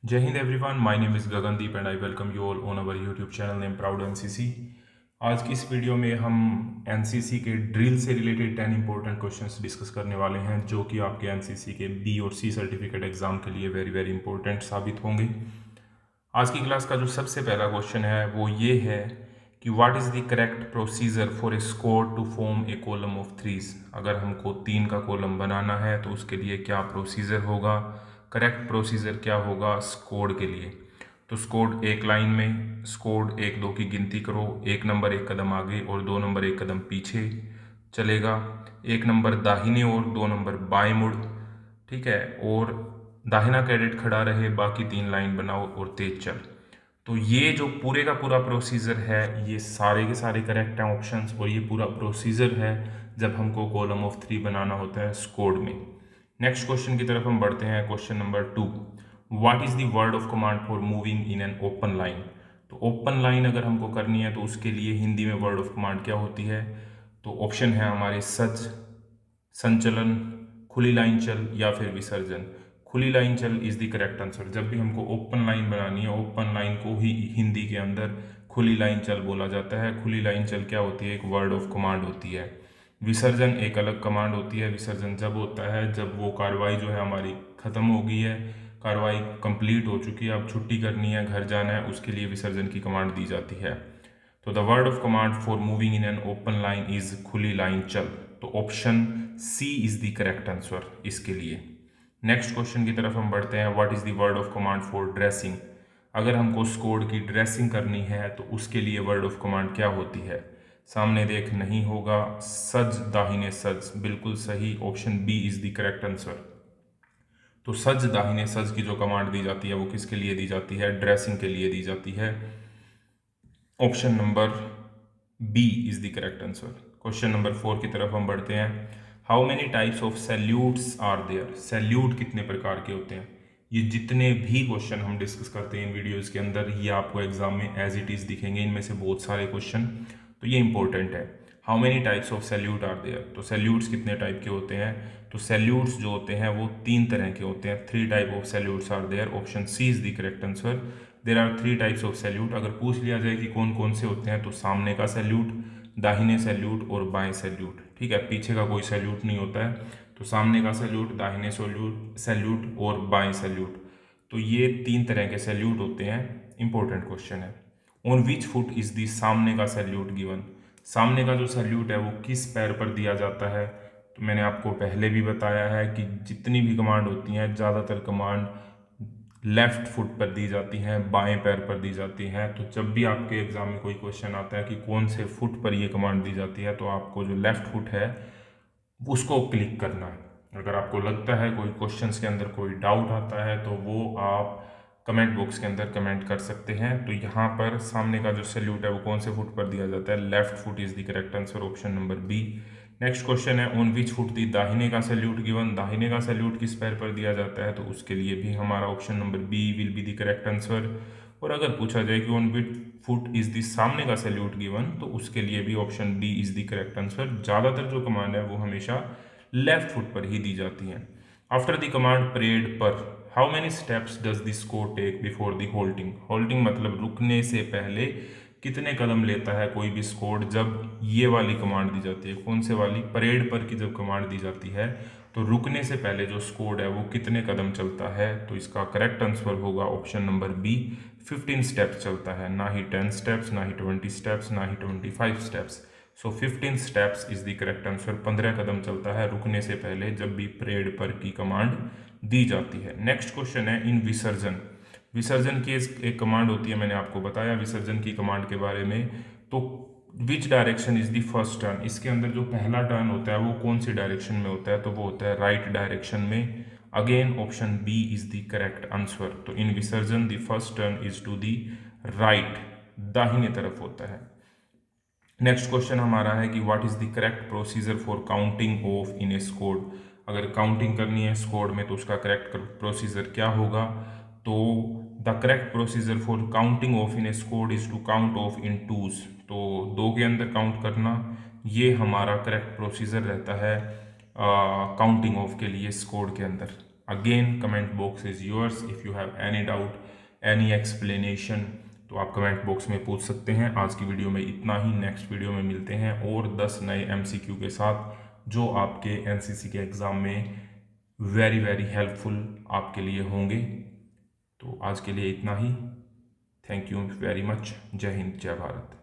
Jai Hind everyone, my name is Gagandeep and I welcome you all on our YouTube channel named Proud NCC। आज की इस video में हम NCC के drill से related 10 important questions discuss करने वाले हैं जो कि आपके एनसीसी के बी और सी सर्टिफिकेट एग्जाम के लिए वेरी वेरी इंपॉर्टेंट साबित होंगे। आज की क्लास का जो सबसे पहला क्वेश्चन है वो ये है कि what is the correct procedure for a squad to form a column of threes. अगर हमको 3 का कॉलम बनाना है तो उसके लिए क्या प्रोसीजर होगा, करेक्ट प्रोसीजर क्या होगा स्क्वाड के लिए। तो स्क्वाड एक लाइन में, स्क्वाड 1 2 की गिनती करो, 1 नंबर 1 कदम आगे और 2 नंबर 1 कदम पीछे चलेगा, 1 नंबर दाहिने और 2 नंबर बाएं मुड़, ठीक है, और दाहिना कैडेट खड़ा रहे, बाकी 3 लाइन बनाओ और तेज चल। तो ये जो पूरे का पूरा प्रोसीजर है ये सारे के सारे करेक्ट हैं ऑप्शंस, और ये पूरा प्रोसीजर है जब हमको कॉलम ऑफ 3 बनाना होता है स्क्वाड में। नेक्स्ट क्वेश्चन की तरफ हम बढ़ते हैं। Question number 2, what is the word of command for moving in an open line. तो ओपन लाइन अगर हमको करनी है तो उसके लिए हिंदी में वर्ड ऑफ कमांड क्या होती है। तो ऑप्शन है हमारे सज, संचलन, खुली लाइन चल या फिर विसर्जन। खुली लाइन चल इज द करेक्ट आंसर। जब भी हमको ओपन लाइन बनानी है, ओपन लाइन को ही हिंदी के अंदर खुली लाइन चल बोला जाता है। खुली लाइन चल क्या होती है, एक वर्ड ऑफ कमांड होती है। विसर्जन एक अलग कमांड होती है। विसर्जन जब होता है जब वो कार्रवाई जो है हमारी खत्म हो गई है, कार्रवाई कंप्लीट हो चुकी है, अब छुट्टी करनी है, घर जाना है, उसके लिए विसर्जन की कमांड दी जाती है। तो the word of command for moving in an open line is खुली लाइन चल। तो option C is the correct answer इसके लिए। नेक्स्ट क्वेश्चन की तरफ हम बढ़ते हैं। What is the word of command for dressing. अगर हमको स्क्वाड की ड्रेसिंग करनी है तो उसके लिए वर्ड ऑफ कमांड क्या होती है। सामने देख नहीं होगा, सज दाहिने सज, बिल्कुल सही, option B is the correct answer. तो सज दाहिने सज की जो कमांड दी जाती है वो किसके लिए दी जाती है, ड्रेसिंग के लिए दी जाती है। Option number B is the correct answer. Question number 4 की तरफ हम बढ़ते हैं। How many types of salutes are there. Salute कितने प्रकार के होते हैं। ये जितने भी क्वेश्चन हम डिस्कस करते हैं इन वीडियोस के अंदर ये आपको एग्जाम में एज इट इज दिखेंगे। इनमें से बहुत सारे क्वेश्चन, तो ये इंपॉर्टेंट है। How many types of salute are there. तो सैल्यूट्स कितने टाइप के होते हैं। तो सैल्यूट्स जो होते हैं वो 3 तरह के होते हैं। 3 type of salutes are there. Option C is the correct answer. There are 3 types of salute. अगर पूछ लिया जाए कि कौन कौन से होते हैं तो सामने का सैल्यूट, दाहिने सैल्यूट और बाएं सैल्यूट, ठीक है, पीछे का कोई सैल्यूट नहीं होता है। तो सामने का सैल्यूट, दाहिने सैल्यूट सैल्यूट और बाएं सैल्यूट, तो ये 3 तरह के सैल्यूट होते हैं। इंपॉर्टेंट क्वेश्चन है। On which foot is the सामने का सैल्यूट गिवन। सामने का जो सैल्यूट है वो किस पैर पर दिया जाता है। तो मैंने आपको पहले भी बताया है कि जितनी भी कमांड होती हैं ज़्यादातर कमांड लेफ्ट फुट पर दी जाती हैं, बाएं पैर पर दी जाती हैं। तो जब भी आपके एग्जाम में कोई क्वेश्चन आता है कि कौन से फुट पर ये कमांड दी जाती है तो आपको जो लेफ्ट फुट है उसको क्लिक करना है। अगर आपको लगता है कोई क्वेश्चंस के अंदर कोई डाउट आता है तो वो आप कमेंट बॉक्स के अंदर कमेंट कर सकते हैं। तो यहाँ पर सामने का जो सैल्यूट है वो कौन से फुट पर दिया जाता है, left foot is the correct answer, option number B. Next question है ऑन विच फुट दी दाहिने का सैल्यूट गिवन। दाहिने का सैल्यूट किस पैर पर दिया जाता है तो उसके लिए भी हमारा option number B will be the correct answer. और अगर पूछा जाए कि on which foot is the सामने का सैल्यूट गिवन तो उसके लिए भी option B is the correct answer. ज़्यादातर जो कमांड है वो हमेशा लेफ्ट फुट पर ही दी जाती है। आफ्टर द कमांड परेड पर how many steps does the squad take before the halting. Halting मतलब रुकने से पहले कितने कदम लेता है कोई भी स्क्वाड जब ये वाली कमांड दी जाती है। कौन से वाली, परेड पर की जब कमांड दी जाती है तो रुकने से पहले जो स्क्वाड है वो कितने कदम चलता है। तो इसका करेक्ट आंसर होगा ऑप्शन नंबर बी, 15 स्टेप्स चलता है, ना ही 10 स्टेप्स, ना ही 20 स्टेप्स, ना ही 25 steps. So 15 steps is the correct answer. 15 कदम चलता है रुकने से पहले जब भी परेड पर की कमांड दी जाती है। नेक्स्ट क्वेश्चन है इन विसर्जन। विसर्जन की एक कमांड होती है, मैंने आपको बताया विसर्जन की कमांड के बारे में। तो which direction is the first turn. इसके अंदर जो पहला टर्न होता है वो कौन सी डायरेक्शन में होता है तो वो होता है राइट डायरेक्शन में। Again option B is the correct answer. तो इन विसर्जन the first turn is to the right, दाहिने तरफ होता है। नेक्स्ट क्वेश्चन हमारा है कि what is the correct procedure for counting off in a squad. अगर काउंटिंग करनी है स्क्वाड में तो उसका करेक्ट प्रोसीजर क्या होगा। तो the correct procedure for counting off in a squad is to count off in twos. तो 2 के अंदर काउंट करना ये हमारा करेक्ट प्रोसीजर रहता है काउंटिंग ऑफ के लिए स्क्वाड के अंदर। Again comment box is yours, if you have any doubt, any explanation, तो आप कमेंट बॉक्स में पूछ सकते हैं। आज की वीडियो में इतना ही, नेक्स्ट वीडियो में मिलते हैं और 10 नए MCQ के साथ जो आपके NCC के एग्ज़ाम में वेरी वेरी हेल्पफुल आपके लिए होंगे। तो आज के लिए इतना ही। Thank you very much. जय हिंद, जय भारत।